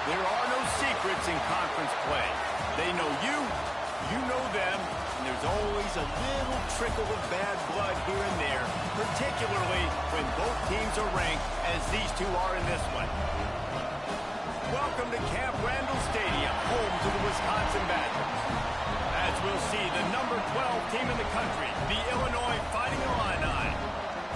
There are no secrets in conference play. They know you, you know them, and there's always a little trickle of bad blood here and there, particularly when both teams are ranked, as these two are in this one. Welcome to Camp Randall Stadium, home to the Wisconsin Badgers. As we'll see, the number 12 team in the country, the Illinois Fighting Illini,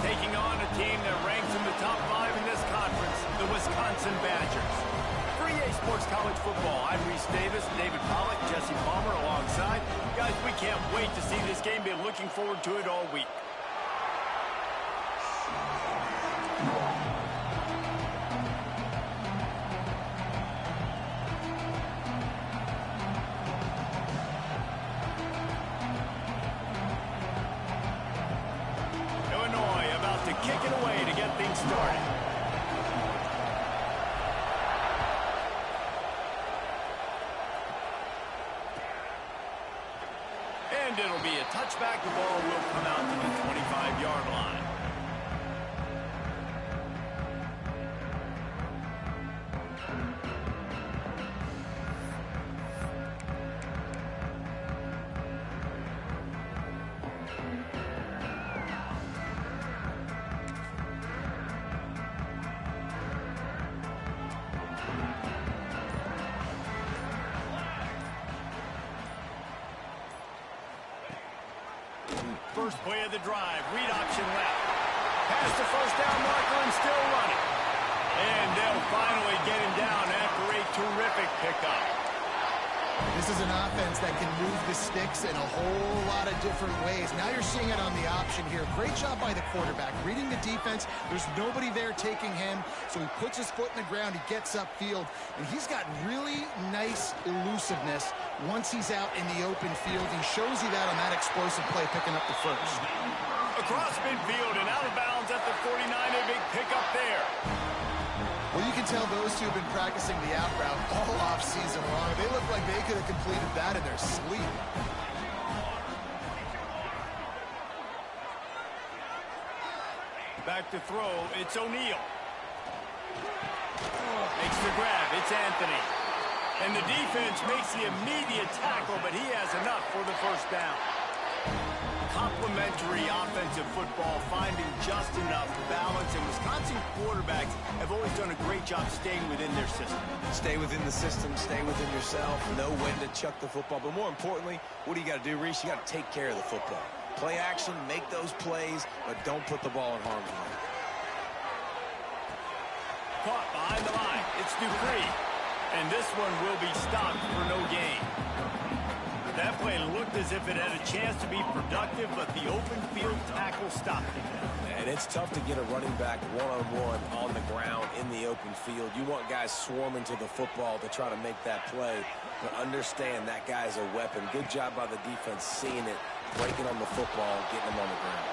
taking on a team that ranks in the top 5 in this conference, the Wisconsin Badgers. For EA Sports College Football, I'm Reese Davis, David Pollack, Jesse Palmer alongside. Guys, we can't wait to see this game. Been looking forward to it all week. Illinois about to kick it away to get things started. And it'll be a touchback. The ball will come out to the 25-yard line. First play of the drive, read option left. Past the first down marker and still running. And they'll finally get him down after a terrific pickup. This is an offense that can move the sticks in a whole lot of different ways. Now you're seeing it on the option here. Great job by the quarterback. Reading the defense, there's nobody there taking him, so he puts his foot in the ground, he gets upfield, and he's got really nice elusiveness once he's out in the open field. He shows you that on that explosive play, picking up the first. Across midfield and out of bounds at the 49, a big pickup there. Well, you can tell those two have been practicing the out route all off season long. They look like they could have completed that in their sleep. Back to throw, it's O'Neal. Makes the grab, it's Anthony. And the defense makes the immediate tackle, but he has enough for the first down. Complementary offensive football, finding just enough balance, and Wisconsin quarterbacks have always done a great job staying within their system. Stay within the system, stay within yourself, know when to chuck the football. But more importantly, what do you got to do, Reese? You got to take care of the football. Play action, make those plays, but don't put the ball in harm's way. Caught behind the line, it's Dupree. And this one will be stopped for no gain. That play looked as if it had a chance to be productive, but the open field tackle stopped it. And it's tough to get a running back one-on-one on the ground in the open field. You want guys swarming to the football to try to make that play, but understand that guy's a weapon. Good job by the defense seeing it, breaking on the football, getting him on the ground.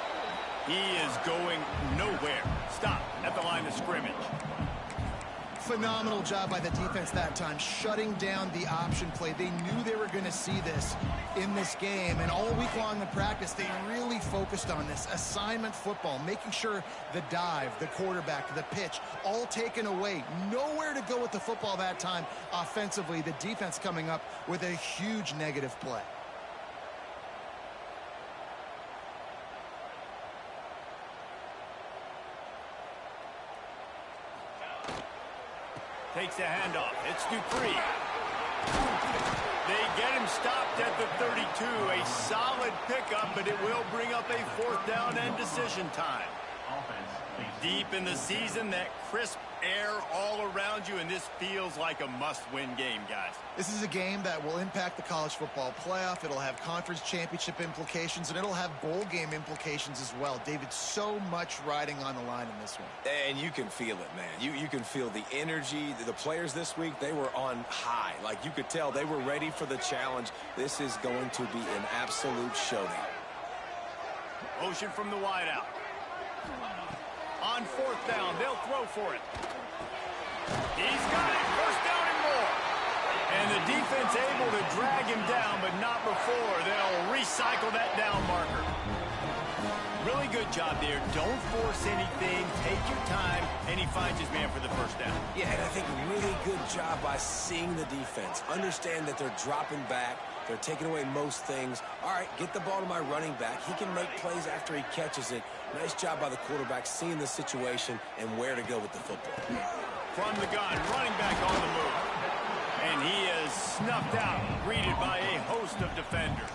He is going nowhere. Stop at the line of scrimmage. Phenomenal job by the defense that time, shutting down the option play. They knew they were going to see this in this game, and all week long in practice, they really focused on this assignment football, making sure the dive, the quarterback, the pitch, all taken away. Nowhere to go with the football that time offensively. The defense coming up with a huge negative play. Takes a handoff. It's Dupree. They get him stopped at the 32. A solid pickup, but it will bring up a fourth down and decision time. Deep in the season, that crisp air all around you, and this feels like a must-win game, guys. This is a game that will impact the college football playoff. It'll have conference championship implications, and it'll have bowl game implications as well. David, so much riding on the line in this one. And you can feel it, man. You can feel the energy. The players this week, they were on high. Like, you could tell they were ready for the challenge. This is going to be an absolute showdown. Motion from the wideout. On fourth down, they'll throw for it. He's got it. First down and more. And the defense able to drag him down, but not before. They'll recycle that down marker. Really good job there. Don't force anything. Take your time, and he finds his man for the first down. Yeah, and I think really good job by seeing the defense. Understand that they're dropping back. They're taking away most things. All right, get the ball to my running back. He can make plays after he catches it. Nice job by the quarterback seeing the situation and where to go with the football. From the gun, running back on the move. And he is snuffed out, greeted by a host of defenders.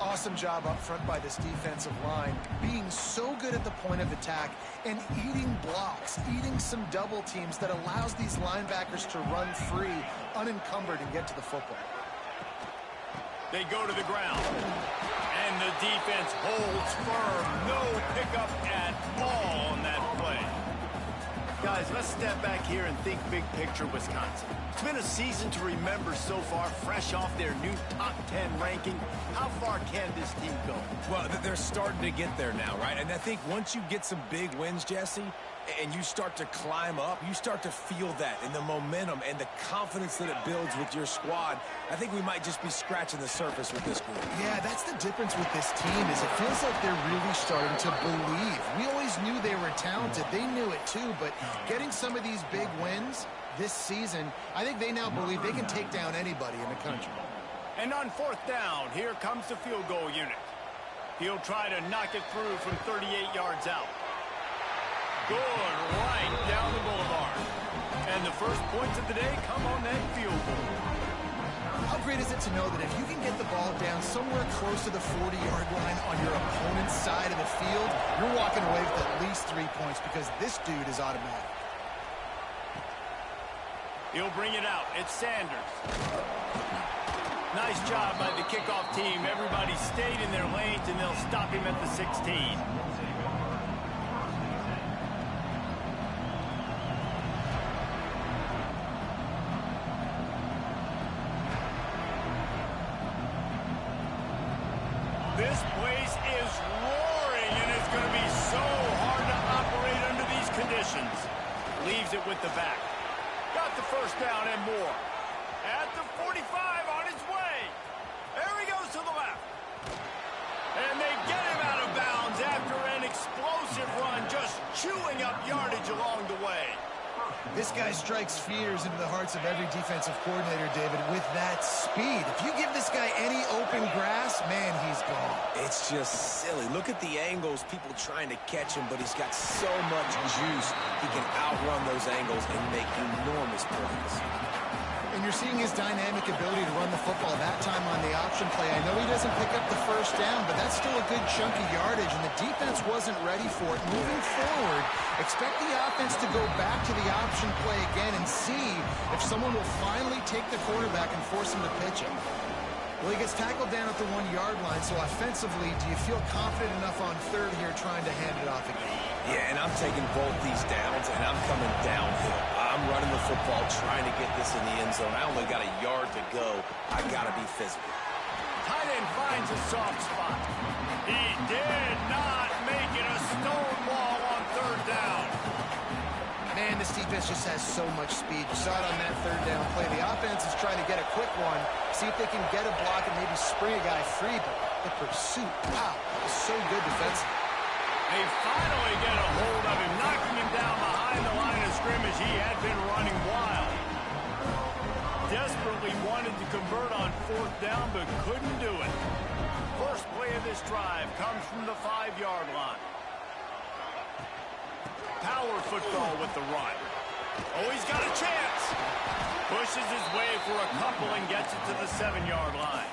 Awesome job up front by this defensive line, being so good at the point of attack and eating blocks, eating some double teams that allows these linebackers to run free, unencumbered, and get to the football. They go to the ground, and the defense holds firm. No pickup at all on that play. Guys, let's step back here and think big picture Wisconsin. It's been a season to remember so far, fresh off their new top 10 ranking. How far can this team go? Well, they're starting to get there now, right? And I think once you get some big wins, Jesse, and you start to climb up, you start to feel that and the momentum and the confidence that it builds with your squad. I think we might just be scratching the surface with this group. Yeah, that's the difference with this team is it feels like they're really starting to believe. We always knew they were talented. They knew it too, but getting some of these big wins this season, I think they now believe they can take down anybody in the country. And on fourth down, here comes the field goal unit. He'll try to knock it through from 38 yards out. Good, right down the boulevard. And the first points of the day come on that field goal. How great is it to know that if you can get the ball down somewhere close to the 40-yard line on your opponent's side of the field, you're walking away with at least 3 points because this dude is automatic. He'll bring it out. It's Sanders. Nice job by the kickoff team. Everybody stayed in their lanes, and they'll stop him at the 16. This place is roaring, and it's going to be so hard to operate under these conditions. Leaves it with the back. Got the first down and more. At the 45 on his way. There he goes to the left. And they get him out of bounds after an explosive run, just chewing up yardage along the way. This guy strikes fears into the hearts of every defensive coordinator, David, with that speed. If you give this guy any open grass, man, he's gone. It's just silly. Look at the angles, people trying to catch him, but he's got so much juice. He can outrun those angles and make enormous plays. And you're seeing his dynamic ability to run the football that time on the option play. I know he doesn't pick up the first down, but that's still a good chunk of yardage, and the defense wasn't ready for it. Moving forward, expect the offense to go back to the option play again and see if someone will finally take the quarterback and force him to pitch it. Well, he gets tackled down at the 1-yard line, so offensively, do you feel confident enough on third here trying to hand it off again? Yeah, and I'm taking both these downs, and I'm coming downhill. I'm running the football, trying to get this in the end zone. I only got a yard to go. I got to be physical. Tight end finds a soft spot. He did not make it a stone wall on third down. Man, this defense just has so much speed. You saw it on that third down play. The offense is trying to get a quick one, see if they can get a block and maybe spring a guy free, but the pursuit, wow, is so good defensively. They finally get a hold of him, knocking him down behind the line of scrimmage. He had been running wild. Desperately wanted to convert on fourth down, but couldn't do it. First play of this drive comes from the 5-yard line. Power football with the run. Oh, he's got a chance. Pushes his way for a couple and gets it to the 7-yard line.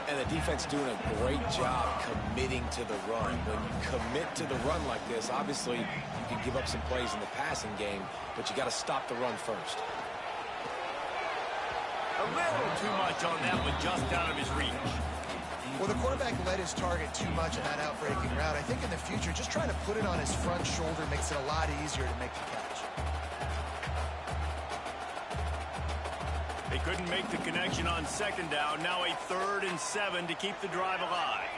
And the defense doing a great job committing to the run. When you commit to the run like this, obviously you can give up some plays in the passing game, but you got to stop the run first. A little too much on that one, just out of his reach. Well, the quarterback led his target too much in that outbreaking route. I think in the future, just trying to put it on his front shoulder makes it a lot easier to make the catch. They couldn't make the connection on second down. Now a 3rd and 7 to keep the drive alive.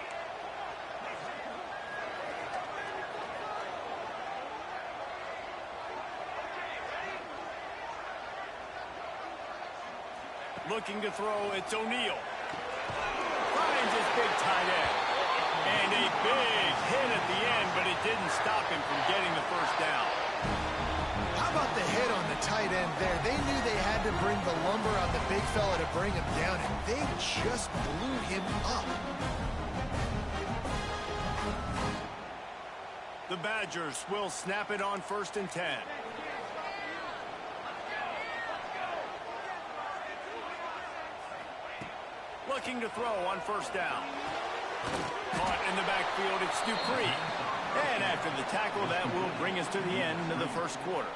Looking to throw, it's O'Neal. Finds his big tight end. And a big hit at the end, but it didn't stop him from getting the first down. How about the hit on the tight end there? They knew they had to bring the lumber on the big fella to bring him down, and they just blew him up. The Badgers will snap it on 1st and 10. Looking to throw on 1st down. Caught in the backfield, it's Dupree. And after the tackle, that will bring us to the end of the first quarter.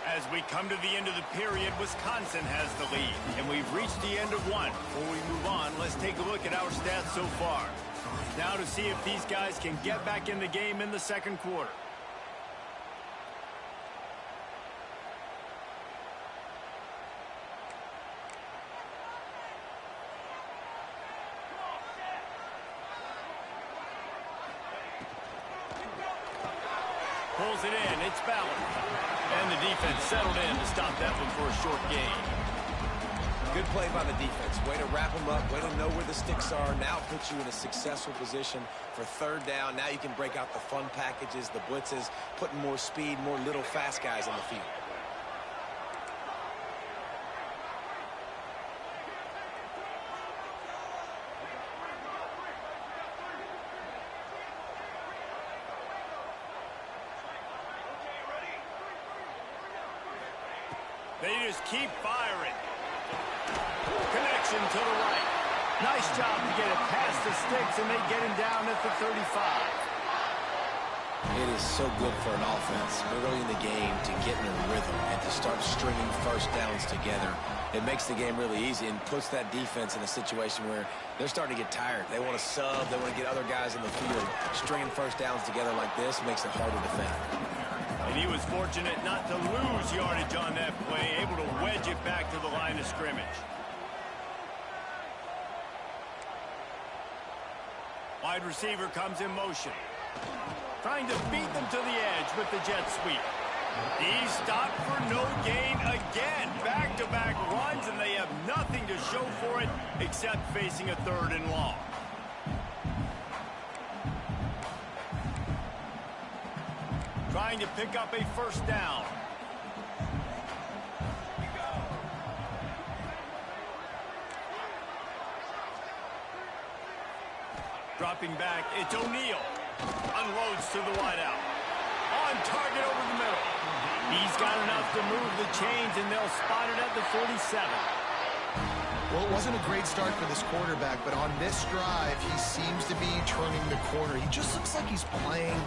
As we come to the end of the period, Wisconsin has the lead. And we've reached the end of one. Before we move on, let's take a look at our stats so far. Now to see if these guys can get back in the game in the second quarter. Pulls it in, it's Ballard. And the defense settled in to stop that one for a short gain. Good play by the defense. Way to wrap them up, way to know where the sticks are. Now it puts you in a successful position for 3rd down. Now you can break out the fun packages, the blitzes, putting more speed, more little fast guys on the field. They just keep firing. Connection to the right. Nice job to get it past the sticks, and they get him down at the 35. It is so good for an offense early in the game to get in a rhythm and to start stringing 1st downs together. It makes the game really easy and puts that defense in a situation where they're starting to get tired. They want to sub. They want to get other guys in the field. Stringing 1st downs together like this makes it hard to defend. And he was fortunate not to lose yardage on that play, able to wedge it back to the line of scrimmage. Wide receiver comes in motion. Trying to beat them to the edge with the jet sweep. He's stopped for no gain again. Back-to-back runs, and they have nothing to show for it except facing a 3rd and long. Trying to pick up a 1st down. Dropping back, it's O'Neal. Unloads to the wideout. On target over the middle. He's got enough to move the chains, and they'll spot it at the 47. Well, it wasn't a great start for this quarterback, but on this drive, he seems to be turning the corner. He just looks like he's playing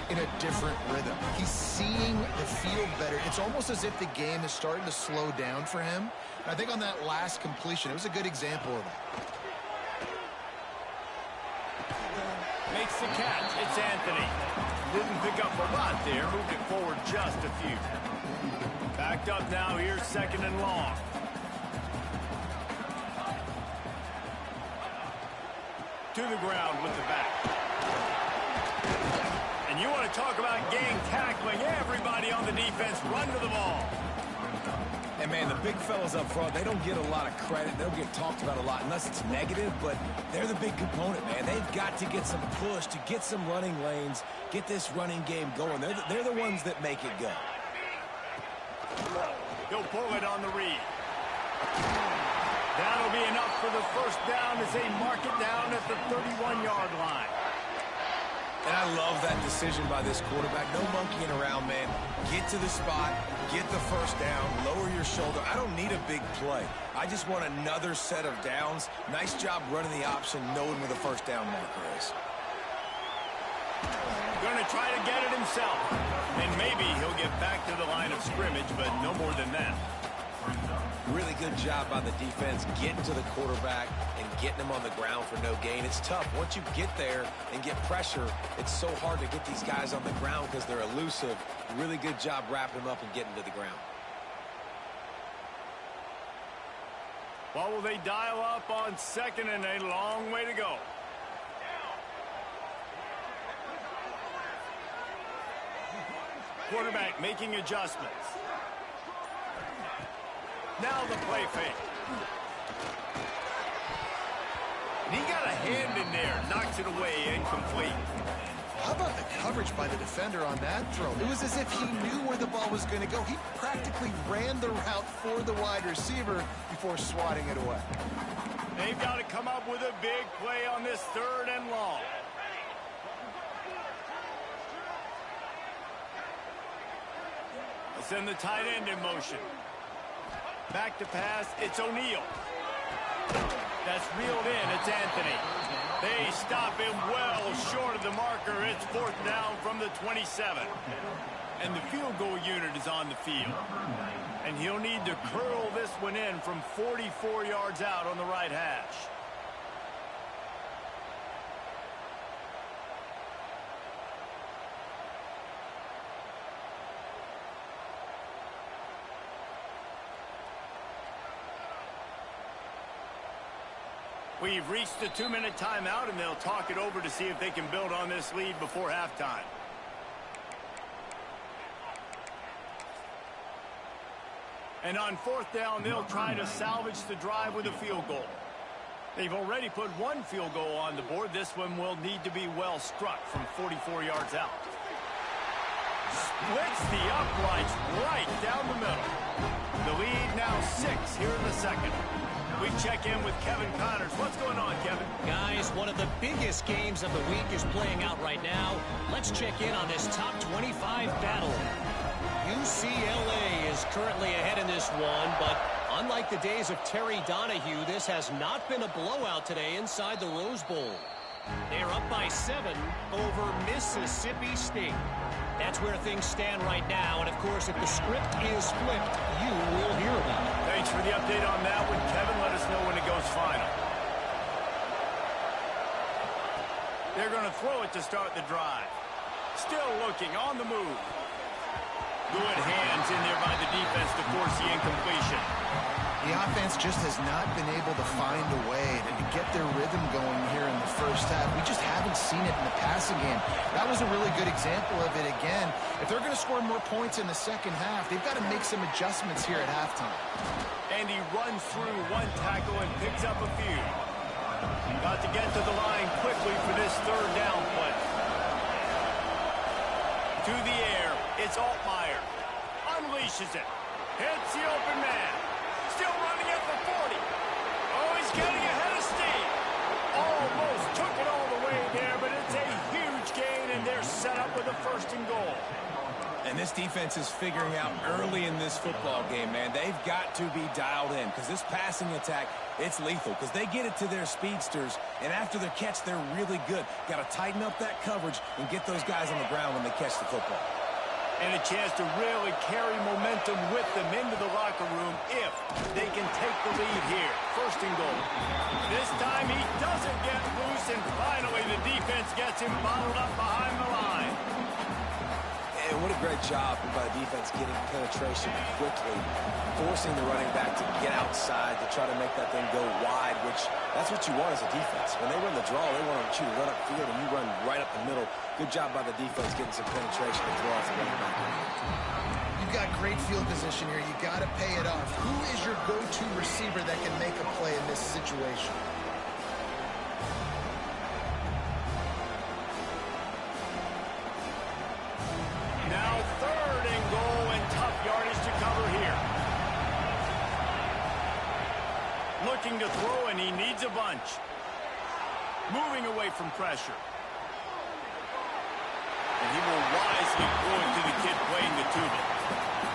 in a different rhythm. He's seeing the field better. It's almost as if the game is starting to slow down for him. And I think on that last completion, it was a good example of that. Makes the catch. It's Anthony. Didn't pick up a lot there. Moved it forward just a few. Backed up now. Here's 2nd and long. To the ground with the back. And you want to talk about gang tackling. Everybody on the defense run to the ball. And, man, the big fellas up front, they don't get a lot of credit. They don't get talked about a lot unless it's negative, but they're the big component, man. They've got to get some push, to get some running lanes, get this running game going. They're the ones that make it go. He'll pull it on the read. That'll be enough for the 1st down as they mark it down at the 31-yard line. And I love that decision by this quarterback. No monkeying around, man. Get to the spot, get the 1st down, lower your shoulder. I don't need a big play. I just want another set of downs. Nice job running the option, knowing where the 1st down marker is. Going to try to get it himself. And maybe he'll get back to the line of scrimmage, but no more than that. Really good job by the defense getting to the quarterback and getting him on the ground for no gain. It's tough. Once you get there and get pressure, it's so hard to get these guys on the ground because they're elusive. Really good job wrapping them up and getting to the ground. What will they dial up on 2nd and a long way to go? Quarterback making adjustments. Now the play fake. And he got a hand in there, knocks it away, incomplete. How about the coverage by the defender on that throw? It was as if he knew where the ball was going to go. He practically ran the route for the wide receiver before swatting it away. They've got to come up with a big play on this 3rd and long. Let's send the tight end in motion. Back to pass, it's O'Neal. That's reeled in, it's Anthony. They stop him well short of the marker. It's 4th down from the 27. And the field goal unit is on the field. And he'll need to curl this one in from 44 yards out on the right hash. We've reached the 2-minute timeout, and they'll talk it over to see if they can build on this lead before halftime. And on 4th down, they'll try to salvage the drive with a field goal. They've already put 1 field goal on the board. This one will need to be well struck from 44 yards out. Splits the uprights right down the middle. The lead now 6 here in the 2nd. We check in with Kevin Connors. What's going on, Kevin? Guys, one of the biggest games of the week is playing out right now. Let's check in on this top 25 battle. UCLA is currently ahead in this one, but unlike the days of Terry Donahue, this has not been a blowout today inside the Rose Bowl. They're up by 7 over Mississippi State. That's where things stand right now, and of course, if the script is flipped, you will hear about it. Thanks for the update on that one, Kevin. Let us know when it goes final. They're going to throw it to start the drive. Still looking, on the move. Good hands in there by the defense to force the incompletion. The offense just has not been able to find a way to get their rhythm going here in the first half. We just haven't seen it in the passing game. That was a really good example of it again. If they're going to score more points in the second half, they've got to make some adjustments here at halftime. And he runs through 1 tackle and picks up a few. Got to get to the line quickly for this 3rd down play. To the air, it's Altmaier. Unleashes it. Hits the open man. Still running it for 40. Oh, he's getting ahead of steam. Almost took it all the way there, but it's a huge gain, and they're set up with a 1st and goal. And this defense is figuring out early in this football game, man. They've got to be dialed in because this passing attack, it's lethal because they get it to their speedsters, and after their catch, they're really good. Got to tighten up that coverage and get those guys on the ground when they catch the football. And a chance to really carry momentum with them into the locker room if they can take the lead here. 1st and goal. This time he doesn't get loose, and finally the defense gets him bottled up behind the line. And what a great job by the defense getting penetration quickly, forcing the running back to get outside to try to make that thing go wide, which that's what you want as a defense. When they run the draw, they want you to run upfield, and you run right up the middle. Good job by the defense getting some penetration to throw off the running back. You've got great field position here. You got to pay it off. Who is your go-to receiver that can make a play in this situation? Now 3rd and goal, and tough yardage to cover here. Looking to throw, and he needs a bunch. Moving away from pressure. And he will wisely throw it to the kid playing the tuba.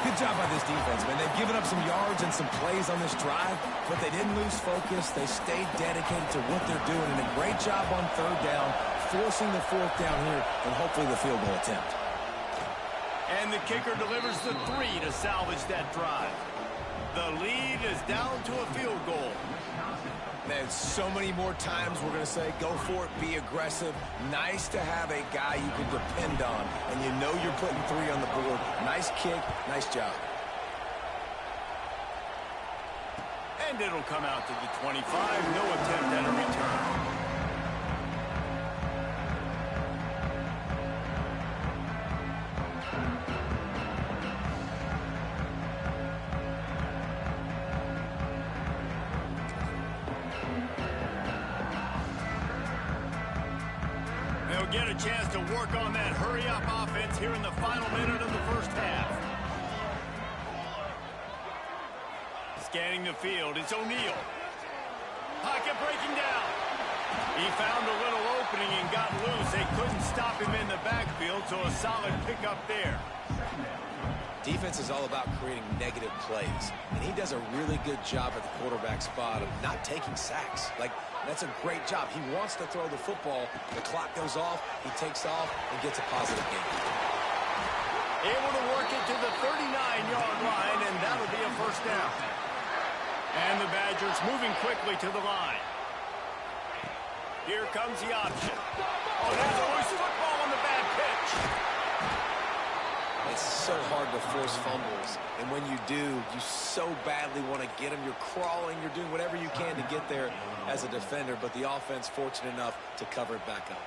Good job by this defense, man. They've given up some yards and some plays on this drive, but they didn't lose focus. They stayed dedicated to what they're doing, and a great job on 3rd down, forcing the 4th down here, and hopefully the field goal attempt. And the kicker delivers the 3 to salvage that drive. The lead is down to a field goal. Man, so many more times we're going to say, go for it, be aggressive. Nice to have a guy you can depend on, and you know you're putting 3 on the board. Nice kick, nice job. And it'll come out to the 25. No attempt at a return. get a chance to work on that hurry-up offense here in the final minute of the first half. Scanning the field, it's O'Neal. Pocket breaking down. He found a little opening and got loose. They couldn't stop him in the backfield, so a solid pickup there. Defense is all about creating negative plays, and he does a really good job at the quarterback spot of not taking sacks. Like, that's a great job. He wants to throw the football. The clock goes off, he takes off, and gets a positive gain. Able to work it to the 39-yard line, and that'll be a first down. And the Badgers moving quickly to the line. Here comes the option. Oh, there's a loose football on the bad pitch. It's so hard to force fumbles, and when you do, you so badly want to get them. You're crawling, you're doing whatever you can to get there as a defender, but the offense fortunate enough to cover it back up.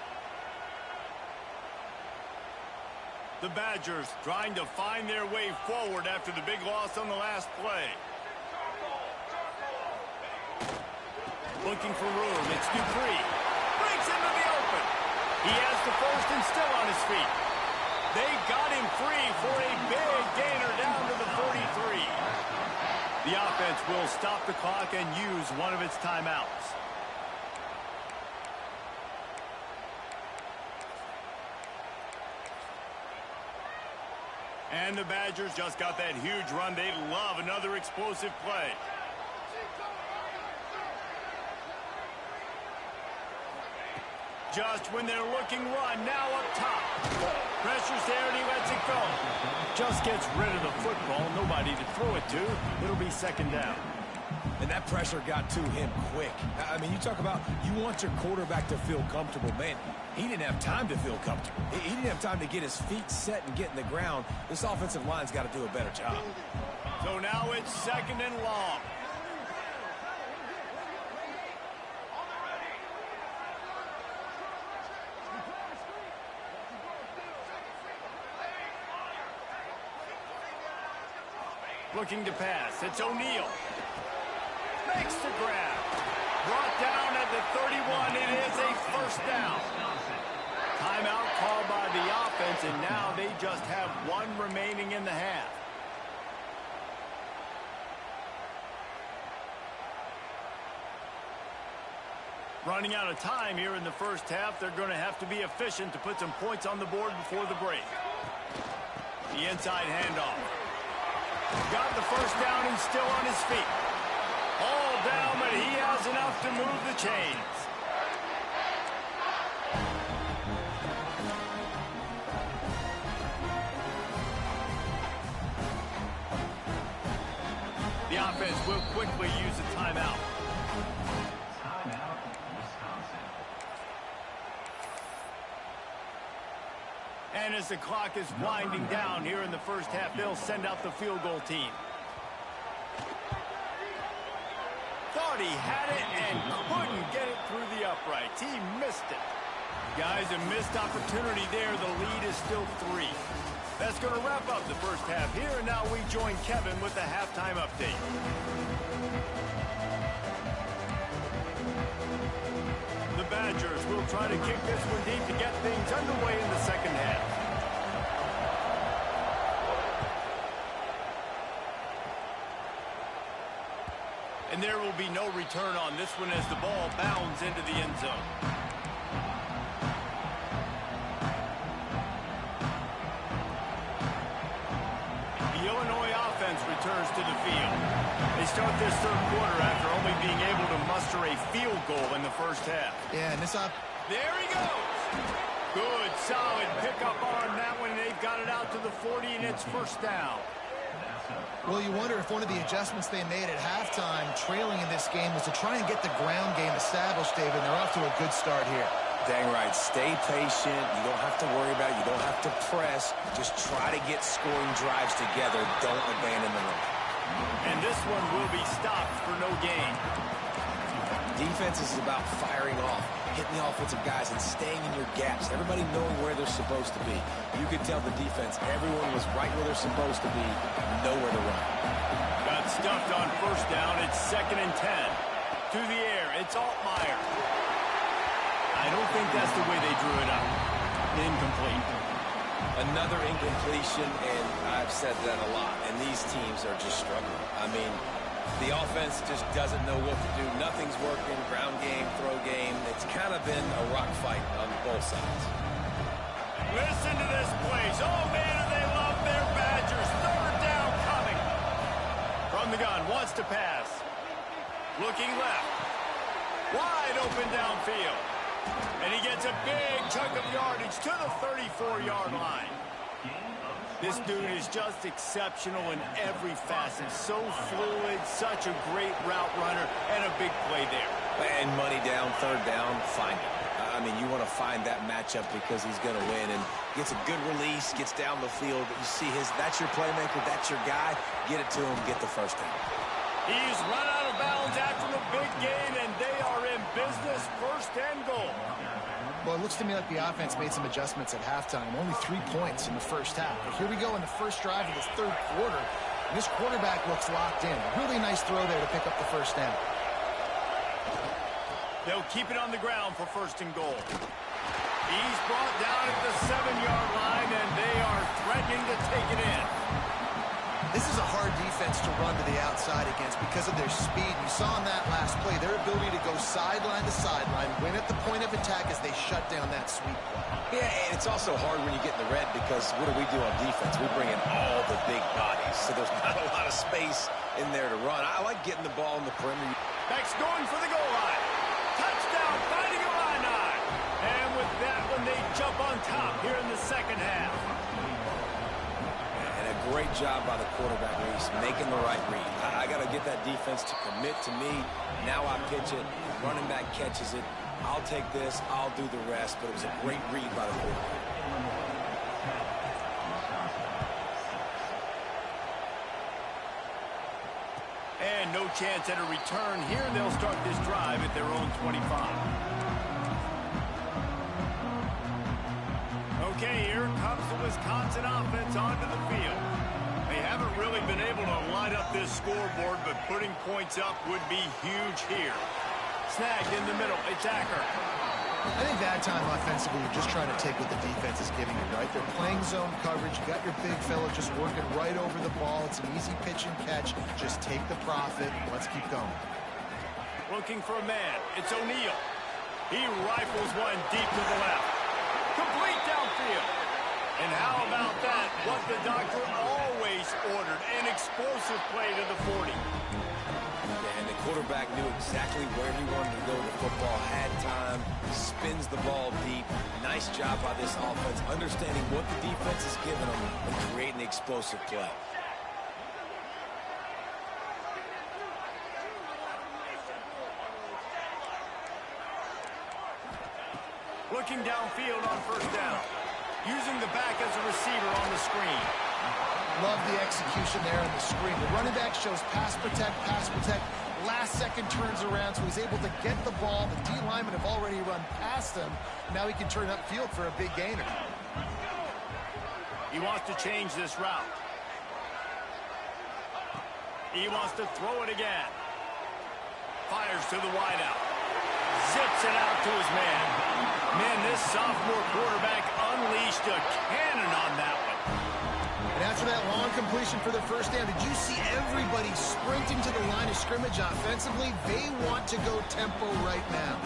The Badgers trying to find their way forward after the big loss on the last play. Looking for room, it's Dupree. Breaks into the open. He has the first and still on his feet. They got him free for a big gainer down to the 43. The offense will stop the clock and use one of its timeouts. And the Badgers just got that huge run. They love another explosive play. Just when they're looking run, now up top. Pressure's there and he lets it go. Just gets rid of the football. Nobody to throw it to. It'll be second down. And that pressure got to him quick. I mean, you talk about you want your quarterback to feel comfortable. Man, he didn't have time to feel comfortable. He didn't have time to get his feet set and get in the ground. This offensive line's got to do a better job. So now it's second and long. Looking to pass. It's O'Neal. Makes the grab. Brought down at the 31. It is a first down. Timeout called by the offense, and now they just have one remaining in the half. Running out of time here in the first half. They're going to have to be efficient to put some points on the board before the break. The inside handoff. Got the first down and still on his feet. All down, but he has enough to move the chains. The offense will quickly use a timeout. And as the clock is winding down here in the first half, they'll send out the field goal team. Thought he had it and couldn't get it through the uprights. He missed it. Guys, a missed opportunity there. The lead is still 3. That's going to wrap up the first half here. And now we join Kevin with the halftime update. The Badgers will try to kick this one deep to get things underway in the second half. And there will be no return on this one as the ball bounds into the end zone. The Illinois offense returns to the field. They start this third quarter after only being able to muster a field goal in the first half. Yeah, and this up. There he goes. Good, solid pickup on that one. They've got it out to the 40, and it's first down. Well, you wonder if one of the adjustments they made at halftime, trailing in this game, was to try and get the ground game established, David. They're off to a good start here. Dang right. Stay patient. You don't have to worry about it. You don't have to press. Just try to get scoring drives together. Don't abandon the run. And this one will be stopped for no gain. Defense is about firing off, hitting the offensive guys, and staying in your gaps. Everybody knowing where they're supposed to be. You could tell the defense, everyone was right where they're supposed to be, nowhere to run. Got stuffed on first down. It's second and 10. To the air, it's Altmaier. I don't think that's the way they drew it up. Incomplete. Another incompletion, and I've said that a lot, and these teams are just struggling. I mean, the offense just doesn't know what to do. Nothing's working. Ground game, throw game. It's kind of been a rock fight on both sides. Listen to this place. Oh, man, do they love their Badgers. Third down coming. From the gun, wants to pass. Looking left. Wide open downfield. And he gets a big chunk of yardage to the 34-yard line. This dude is just exceptional in every facet. So fluid, such a great route runner, and a big play there. And money down, third down, find it. I mean, you want to find that matchup because he's going to win, and gets a good release, gets down the field. You see that's your playmaker, that's your guy. Get it to him, get the first down. He's run out of bounds after the big gain, and they are in business, first and goal. Well, it looks to me like the offense made some adjustments at halftime. Only 3 points in the first half. But here we go in the first drive of this third quarter. And this quarterback looks locked in. Really nice throw there to pick up the first down. They'll keep it on the ground for first and goal. He's brought down at the 7-yard line, and they are threatening to take it in. This is a hard defense to run to the outside against because of their speed. You saw in that last play their ability to go sideline to sideline, win at the point of attack as they shut down that sweep play. Yeah, and it's also hard when you get in the red because what do we do on defense? We bring in all the big bodies, so there's not a lot of space in there to run. I like getting the ball in the perimeter. Beck's going for the goal line. Touchdown, fighting Illini. And with that one, they jump on top here in the second half. And a great job by the quarterback, Reese, making the right read. I got to get that defense to commit to me. Now I pitch it. Running back catches it. I'll take this. I'll do the rest. But it was a great read by the quarterback. And no chance at a return here. They'll start this drive at their own 25. Okay, here comes the Wisconsin offense onto the field. They haven't really been able to light up this scoreboard, but putting points up would be huge here. Snagged in the middle. It's Acker. I think that time offensively, you're just trying to take what the defense is giving you, right? They're playing zone coverage. You got your big fella just working right over the ball. It's an easy pitch and catch. Just take the profit. Let's keep going. Looking for a man. It's O'Neal. He rifles one deep to the left. Complete downfield. And how about that? What the doctor always ordered. An explosive play to the 40. And the quarterback knew exactly where he wanted to go with the football, had time, spins the ball deep. Nice job by this offense, understanding what the defense is giving them and creating the explosive play. Looking downfield on first down. Using the back as a receiver on the screen. Love the execution there on the screen. The running back shows pass protect, last second turns around, so he's able to get the ball. The D linemen have already run past him. Now he can turn upfield for a big gainer. He wants to change this route. He wants to throw it again. Fires to the wideout. Zips it out to his man. Man, this sophomore quarterback unleashed a cannon on that one. And after that long completion for the first down, did you see everybody sprinting to the line of scrimmage offensively? They want to go tempo right now.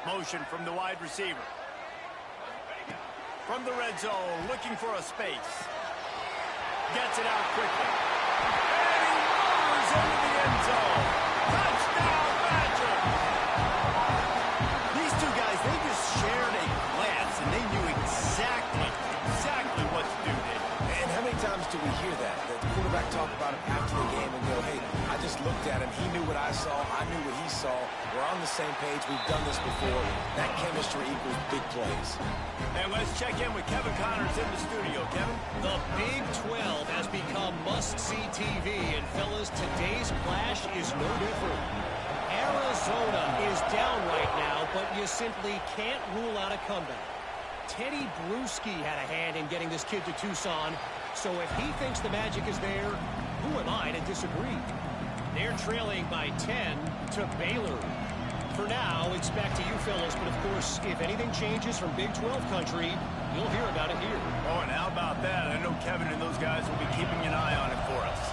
Motion from the wide receiver. From the red zone, looking for a space. Gets it out quickly. And he roars into the end zone. Touchdown, Badger! These two guys, they just shared a glance, and they knew exactly what to do there. And how many times do we hear that? The quarterback talk about it after the game and go, hey, I just looked at him. He knew what I saw. I knew what he saw. We're on the same page. We've done this before. That chemistry equals big plays. And let's check in with Kevin Connors in the studio. Kevin? The Big 12 has become must-see TV, and fellas, today's clash is no different. Arizona is down right now, but you simply can't rule out a comeback. Teddy Bruschi had a hand in getting this kid to Tucson. So if he thinks the magic is there, who am I to disagree? They're trailing by 10 to Baylor. For now, it's back to you fellas, but of course, if anything changes from Big 12 country, you'll hear about it here. Oh, and how about that? I know Kevin and those guys will be keeping an eye on it for us.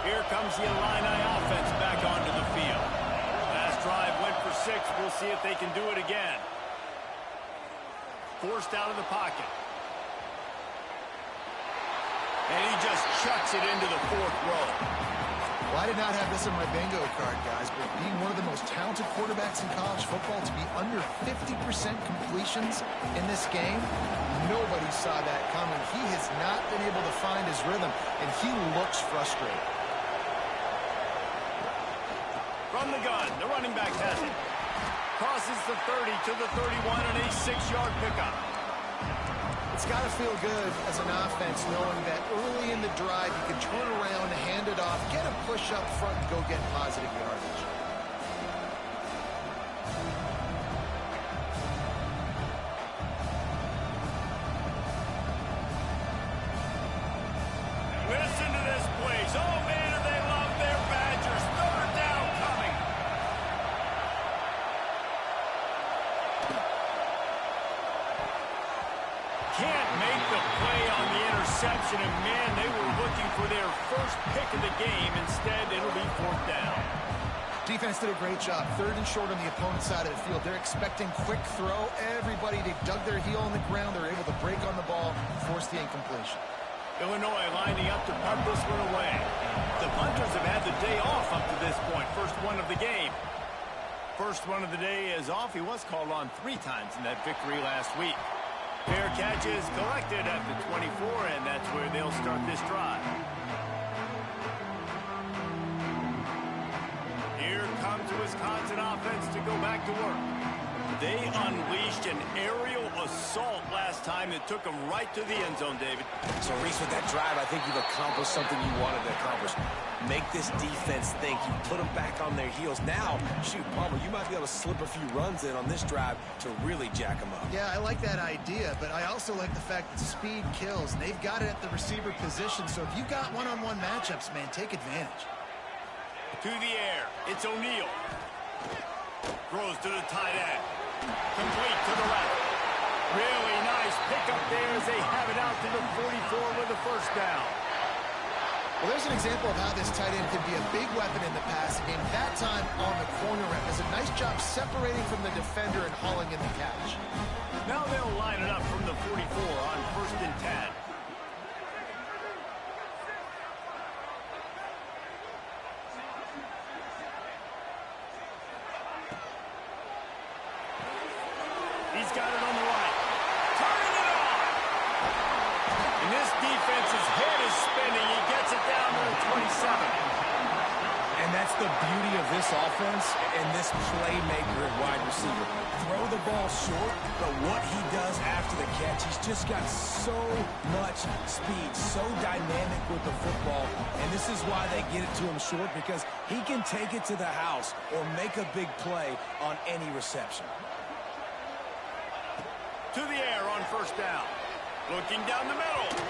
Here comes the Illini offense back onto the field. Last drive went for 6. We'll see if they can do it again. Forced out of the pocket. And he just chucks it into the 4th row. Well, I did not have this in my bingo card, guys, but being one of the most talented quarterbacks in college football, to be under 50% completions in this game, nobody saw that coming. He has not been able to find his rhythm, and he looks frustrated. From the gun, the running back has it. Crosses the 30 to the 31 and a 6-yard pickup. It's got to feel good as an offense knowing that early in the drive you can turn around, hand it off, get a push up front, and go get positive yardage. Listen to this, please. Oh, man, do they love their Badgers. 3rd down coming. Can't make the play on the interception, and man, they were looking for their first pick of the game. Instead, it'll be 4th down. Defense did a great job. 3rd and short on the opponent's side of the field. They're expecting quick throw. Everybody, they dug their heel on the ground. They're able to break on the ball, force the incompletion. Illinois lining up to punt this one away. The punters have had the day off up to this point. First one of the game. First one of the day is off. He was called on 3 times in that victory last week. Fair catch is collected at the 24, and that's where they'll start this drive. Here comes the Wisconsin offense to go back to work. They unleashed an aerial assault last time that took them right to the end zone, David. So, Reese, with that drive, I think you've accomplished something you wanted to accomplish. Make this defense think. You put them back on their heels. Now, shoot, Palmer, you might be able to slip a few runs in on this drive to really jack them up. Yeah, I like that idea, but I also like the fact that speed kills. They've got it at the receiver position, so if you got one-on-one matchups, man, take advantage. To the air, it's O'Neal. Throws to the tight end. Complete to the left. Really nice pickup there as they have it out to the 44 with the 1st down. Well, there's an example of how this tight end could be a big weapon in the passing game. That time on the corner route. Does a nice job separating from the defender and hauling in the catch. Now they'll line it up from the 44 on 1st and 10. He's got it on the right. Turning it on. And this defense's head is spinning. He gets it down to the 27. And that's the beauty of this offense and this playmaker at wide receiver. Throw the ball short, but what he does after the catch, he's just got so much speed, so dynamic with the football. And this is why they get it to him short, because he can take it to the house or make a big play on any reception. To the air on 1st down. Looking down the middle.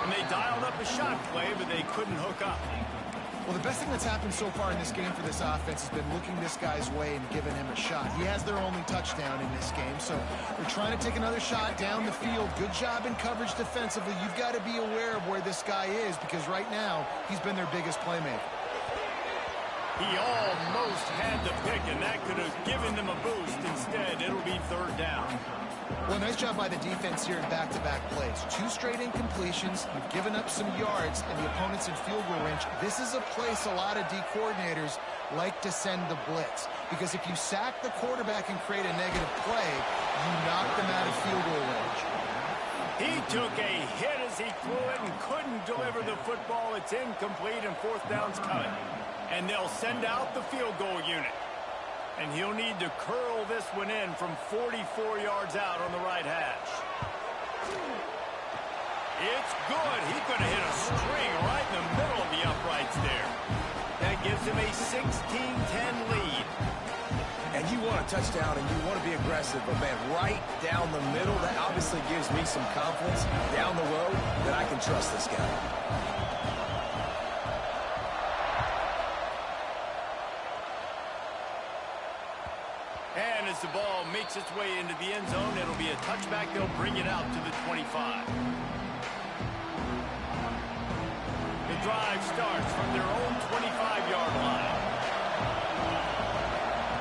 And they dialed up a shot play, but they couldn't hook up. Well, the best thing that's happened so far in this game for this offense has been looking this guy's way and giving him a shot. He has their only touchdown in this game, so they're trying to take another shot down the field. Good job in coverage defensively. You've got to be aware of where this guy is, because right now he's been their biggest playmaker. He almost had the pick, and that could have given them a boost. Instead, it'll be 3rd down. Well, nice job by the defense here in back-to-back plays. 2 straight incompletions. You've given up some yards, and the opponent's in field goal range. This is a place a lot of D coordinators like to send the blitz, because if you sack the quarterback and create a negative play, you knock them out of field goal range. He took a hit as he threw it and couldn't deliver the football. It's incomplete, and 4th down's coming. And they'll send out the field goal unit. And he'll need to curl this one in from 44 yards out on the right hash. It's good. He could have hit a string right in the middle of the uprights there. That gives him a 16-10 lead. And you want a touchdown and you want to be aggressive, but, man, right down the middle, that obviously gives me some confidence down the road that I can trust this guy. And as the ball makes its way into the end zone, it'll be a touchback. They'll bring it out to the 25. The drive starts from their own 25-yard line.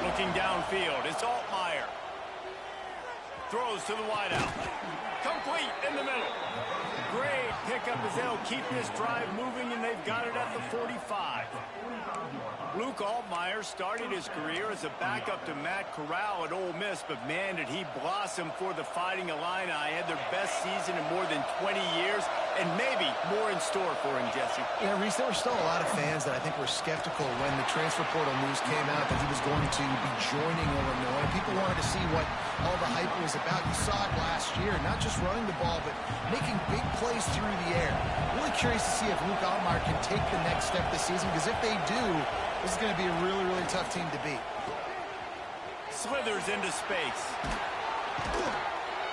Looking downfield, it's Altmaier. Throws to the wideout. Complete in the middle. Great pickup as they'll keep this drive moving, and they've got it at the 45. Luke Altmaier started his career as a backup to Matt Corral at Ole Miss, but man, did he blossom for the Fighting Illini. Had their best season in more than 20 years, and maybe more in store for him, Jesse. Yeah, Reese, there were still a lot of fans that I think were skeptical when the transfer portal news came out that he was going to be joining Illinois. People wanted to see what all the hype was about. You saw it last year, not just running the ball, but making big plays through the air. Really curious to see if Luke Altmaier can take the next step this season, because if they do, this is going to be a really, really tough team to beat. Slithers into space.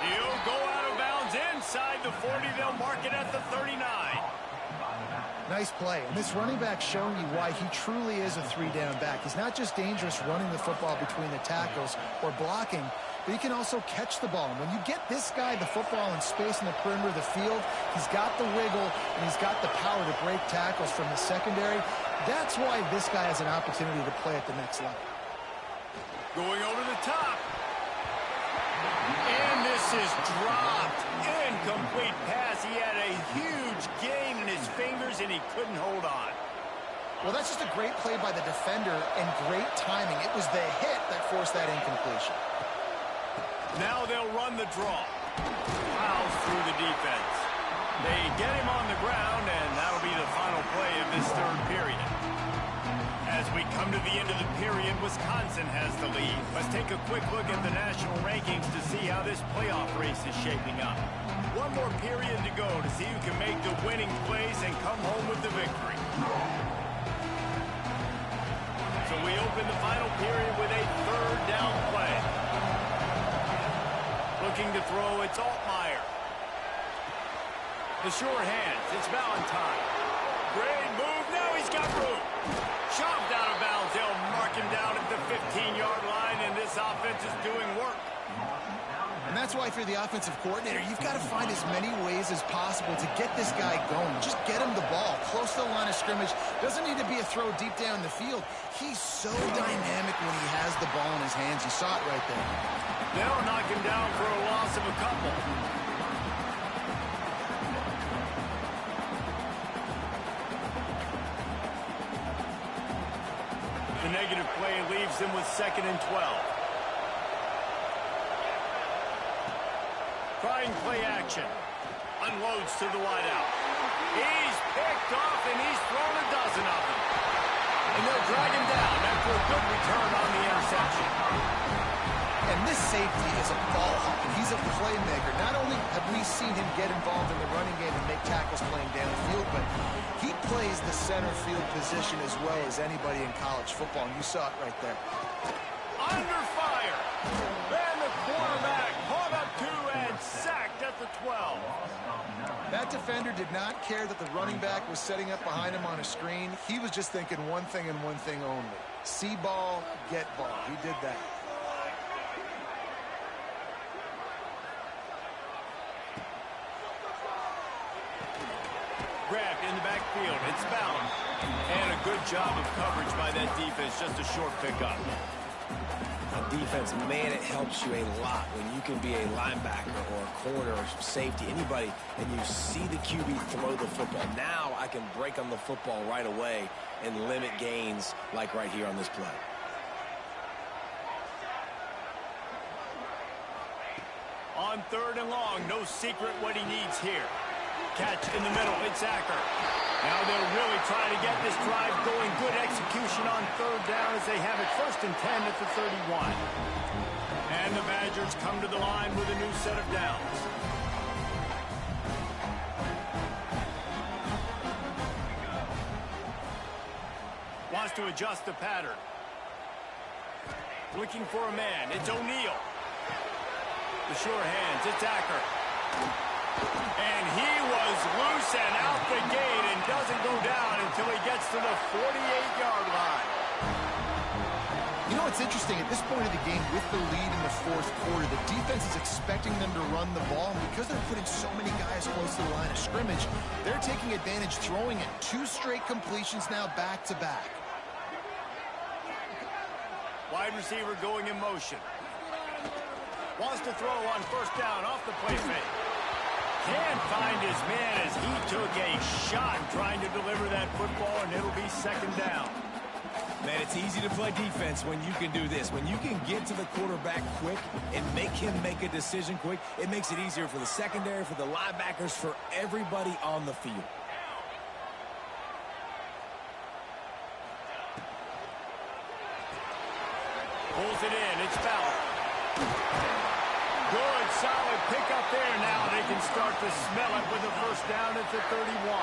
He'll go out of bounds inside the 40. They'll mark it at the 39. Nice play. And this running back showing you why he truly is a three-down back. He's not just dangerous running the football between the tackles or blocking, but he can also catch the ball. And when you get this guy the football in space in the perimeter of the field, he's got the wiggle and he's got the power to break tackles from the secondary. That's why this guy has an opportunity to play at the next level. Going over the top. And this is dropped. Incomplete pass. He had a huge gain in his fingers, and he couldn't hold on. Well, that's just a great play by the defender and great timing. It was the hit that forced that incompletion. Now they'll run the draw. Fouls through the defense. They get him on the ground, and that'll be the final play of this third period. As we come to the end of the period, Wisconsin has the lead. Let's take a quick look at the national rankings to see how this playoff race is shaping up. One more period to go to see who can make the winning plays and come home with the victory. So we open the final period with a third down play. Looking to throw, it's Altmaier. The sure hands, it's Valentine. Great move, now he's got room. Shoved out of bounds, they'll mark him down at the 15-yard line, and this offense is doing work. And that's why, if you're the offensive coordinator, you've got to find as many ways as possible to get this guy going. Just get him the ball close to the line of scrimmage. Doesn't need to be a throw deep down the field. He's so dynamic when he has the ball in his hands. You saw it right there. They'll knock him down for a loss of a couple. The negative play leaves them with 2nd and 12. Trying play action. Unloads to the wideout. He's picked off, and he's thrown a dozen of them. And they'll drag him down after a good return on the interception. And this safety is a ball hawk. He's a playmaker. Not only have we seen him get involved in the running game and make tackles playing downfield, but he plays the center field position as well as anybody in college football. And you saw it right there. Under fire. And the quarterback caught up to and sacked at the 12. That defender did not care that the running back was setting up behind him on a screen. He was just thinking one thing and one thing only. See ball, get ball. He did that. Grabbed in the backfield. It's Ballard. And a good job of coverage by that defense. Just a short pickup. Defense, man, it helps you a lot when you can be a linebacker or a corner or safety, anybody, and you see the QB throw the football. Now I can break on the football right away and limit gains like right here on this play. On 3rd and long, no secret what he needs here. Catch in the middle, it's Acker. Now they'll really try to get this drive going. Good execution on 3rd down as they have it 1st and 10 at the 31. And the Badgers come to the line with a new set of downs. Wants to adjust the pattern. Looking for a man. It's O'Neal. The sure hands. It's Acker. And he was loose and out the gate and doesn't go down until he gets to the 48-yard line. You know, it's interesting. At this point of the game, with the lead in the fourth quarter, the defense is expecting them to run the ball. And because they're putting so many guys close to the line of scrimmage, they're taking advantage, throwing it. 2 straight completions now back-to-back. Wide receiver going in motion. Wants to throw on first down off the play fake. Can't find his man as he took a shot trying to deliver that football, and it'll be second down. Man, it's easy to play defense when you can do this. When you can get to the quarterback quick and make him make a decision quick, it makes it easier for the secondary, for the linebackers, for everybody on the field. Pulls it in. It's Fowler. Good, solid pickup there. Now they can start to smell it with a first down at the 31.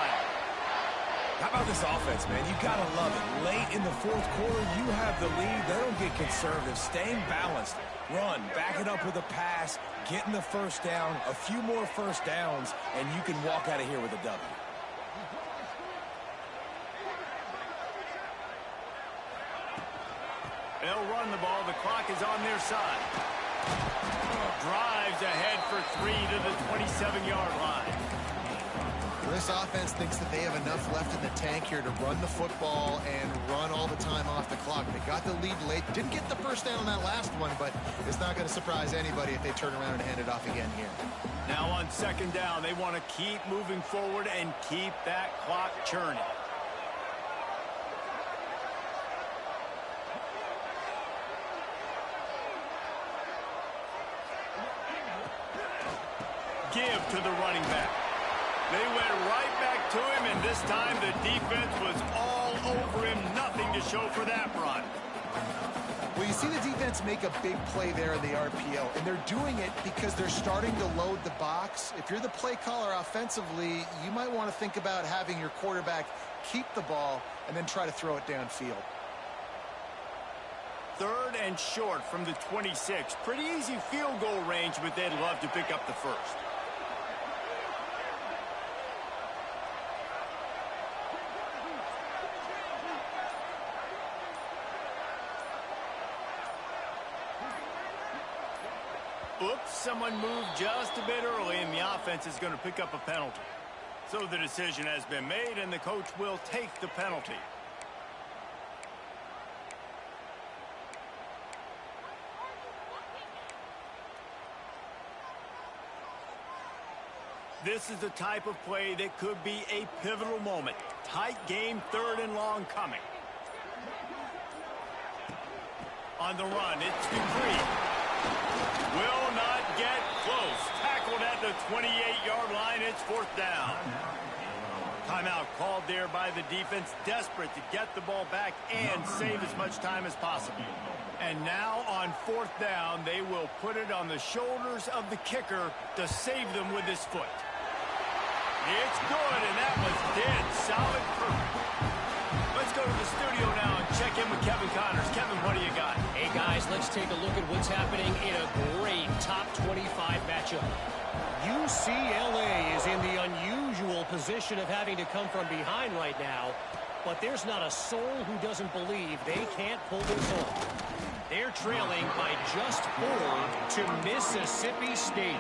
How about this offense, man? You got to love it. Late in the fourth quarter, you have the lead. They don't get conservative. Staying balanced. Run, back it up with a pass, getting the first down, a few more first downs, and you can walk out of here with a W. They'll run the ball. The clock is on their side. Drives ahead for 3 to the 27-yard line. This offense thinks that they have enough left in the tank here to run the football and run all the time off the clock. They got the lead late. Didn't get the first down on that last one, but it's not going to surprise anybody if they turn around and hand it off again here. Now on second down, they want to keep moving forward and keep that clock churning. Give to the running back. They went right back to him, and this time the defense was all over him. Nothing to show for that run. Well, you see the defense make a big play there in the RPO, and they're doing it because they're starting to load the box. If you're the play caller offensively, you might want to think about having your quarterback keep the ball and then try to throw it downfield. 3rd and short from the 26. Pretty easy field goal range, but they'd love to pick up the first. Oops, someone moved just a bit early, and the offense is going to pick up a penalty. So the decision has been made, and the coach will take the penalty. This is the type of play that could be a pivotal moment. Tight game, 3rd and long coming. On the run, it's Dupree. Will not get close. Tackled at the 28-yard line. It's 4th down. Timeout called there by the defense, desperate to get the ball back and save as much time as possible. And now on 4th down, they will put it on the shoulders of the kicker to save them with his foot. It's good, and that was dead solid proof. Let's go to the studio now and check in with Kevin Connors. Kevin, what do you got? Hey, guys, let's take a look at what's happening in a great top 25 matchup. UCLA is in the unusual position of having to come from behind right now, but there's not a soul who doesn't believe they can't pull this off. They're trailing by just 4 to Mississippi State.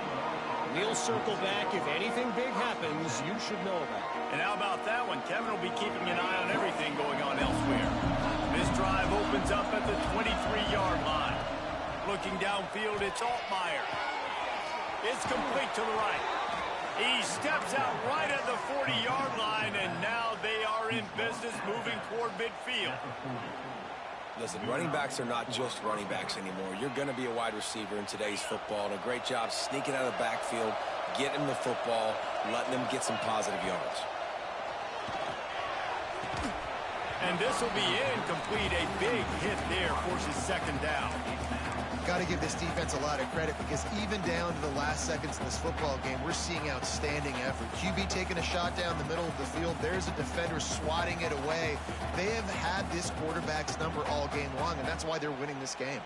We'll circle back. If anything big happens, you should know about it. And how about that one? Kevin will be keeping an eye on everything going on elsewhere. This drive opens up at the 23-yard line. Looking downfield, it's Altmaier. It's complete to the right. He steps out right at the 40-yard line, and now they are in business moving toward midfield. Listen, running backs are not just running backs anymore. You're going to be a wide receiver in today's football, and a great job sneaking out of the backfield, getting the football, letting them get some positive yards. And this will be incomplete. A big hit there forces second down. Got to give this defense a lot of credit because even down to the last seconds of this football game, we're seeing outstanding effort. QB taking a shot down the middle of the field. There's a defender swatting it away. They have had this quarterback's number all game long, and that's why they're winning this game.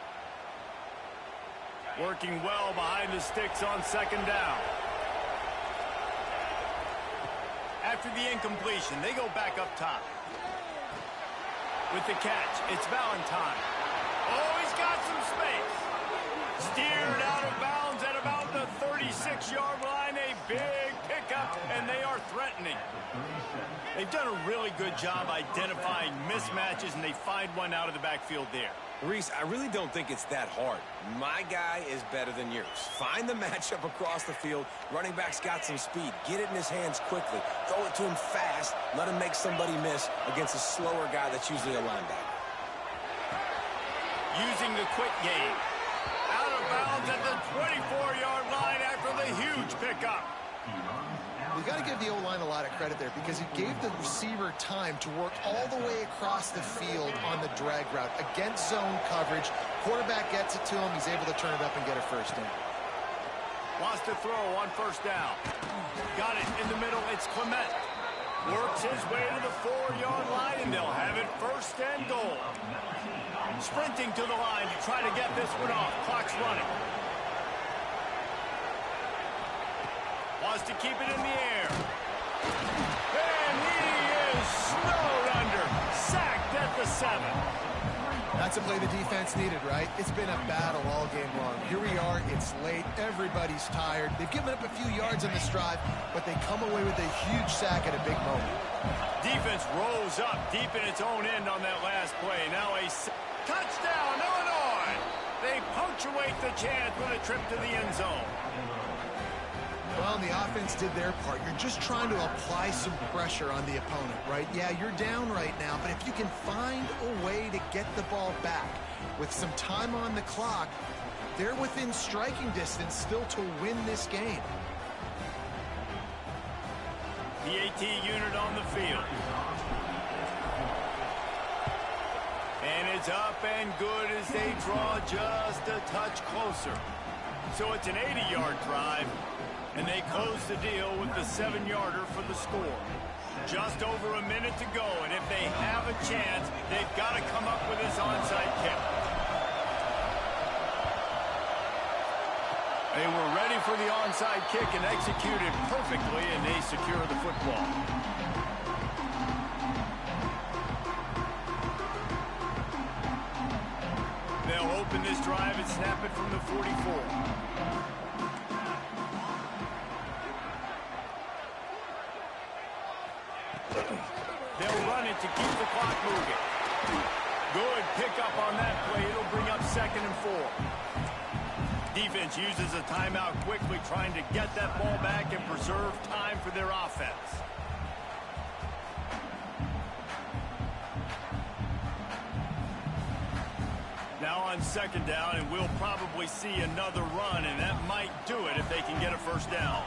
Working well behind the sticks on second down. After the incompletion, they go back up top. With the catch, it's Valentine. Oh, he's got some space. Steered out of bounds at about the 36-yard line. A big pickup, and they are threatening. They've done a really good job identifying mismatches, and they find one out of the backfield there. Reese, I really don't think it's that hard. My guy is better than yours. Find the matchup across the field. Running back's got some speed. Get it in his hands quickly. Throw it to him fast. Let him make somebody miss against a slower guy that's usually a linebacker. Using the quick game. Out of bounds at the 24-yard line after the huge pickup. We got to give the O-line a lot of credit there because he gave the receiver time to work all the way across the field on the drag route against zone coverage. Quarterback gets it to him. He's able to turn it up and get a first down. Wants to throw on first down. Got it in the middle. It's Clement. Works his way to the 4-yard line, and they'll have it first and goal. Sprinting to the line to try to get this one off. Clock's running. Wants to keep it in the air. And he is snowed under. Sacked at the 7. That's a play the defense needed, right? It's been a battle all game long. Here we are. It's late. Everybody's tired. They've given up a few yards on this drive, but they come away with a huge sack at a big moment. Defense rose up deep in its own end on that last play. Now a touchdown, Illinois. They punctuate the chance with a trip to the end zone. Well, the offense did their part. You're just trying to apply some pressure on the opponent, right? Yeah, you're down right now, but if you can find a way to get the ball back with some time on the clock, they're within striking distance still to win this game. The AT unit on the field. And it's up and good as they draw just a touch closer. So it's an 80-yard drive. And they close the deal with the 7-yarder for the score. Just over a minute to go, and if they have a chance, they've got to come up with this onside kick. They were ready for the onside kick and executed perfectly, and they secure the football. They'll open this drive and snap it from the 44. They'll run it to keep the clock moving. Good pickup on that play. It'll bring up 2nd and 4. Defense uses a timeout quickly, trying to get that ball back and preserve time for their offense. Now on 2nd down, and we'll probably see another run, and that might do it if they can get a first down.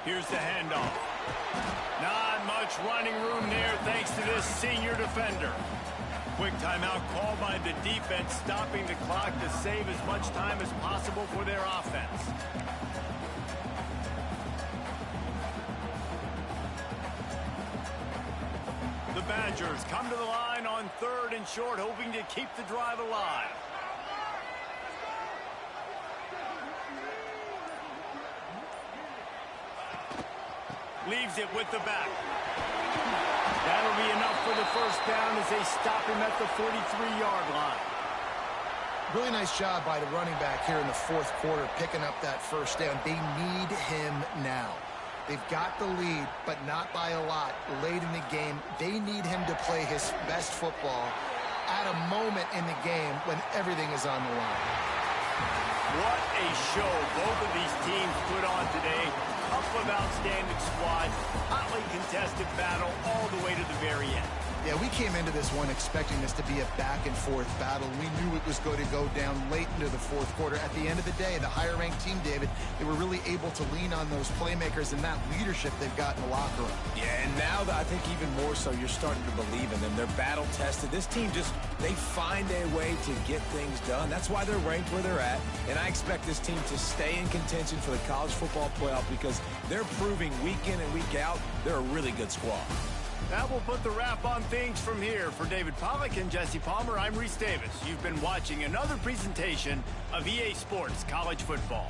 Here's the handoff. Not much running room there thanks to this senior defender. Quick timeout called by the defense, stopping the clock to save as much time as possible for their offense. The Badgers come to the line on 3rd and short, hoping to keep the drive alive. Leaves it with the back. That'll be enough for the first down as they stop him at the 43-yard line. Really nice job by the running back here in the 4th quarter, picking up that first down. They need him now. They've got the lead, but not by a lot. Late in the game, they need him to play his best football at a moment in the game when everything is on the line. What a show both of these teams put on today. Couple of outstanding squads, hotly contested battle all the way to the very end. Yeah, we came into this one expecting this to be a back-and-forth battle. We knew it was going to go down late into the 4th quarter. At the end of the day, the higher-ranked team, David, they were really able to lean on those playmakers and that leadership they've got in the locker room. Yeah, and now I think even more so, you're starting to believe in them. They're battle-tested. This team they find a way to get things done. That's why they're ranked where they're at. And I expect this team to stay in contention for the college football playoff because they're proving week in and week out they're a really good squad. That will put the wrap on things from here. For David Pollack and Jesse Palmer, I'm Reese Davis. You've been watching another presentation of EA Sports College Football.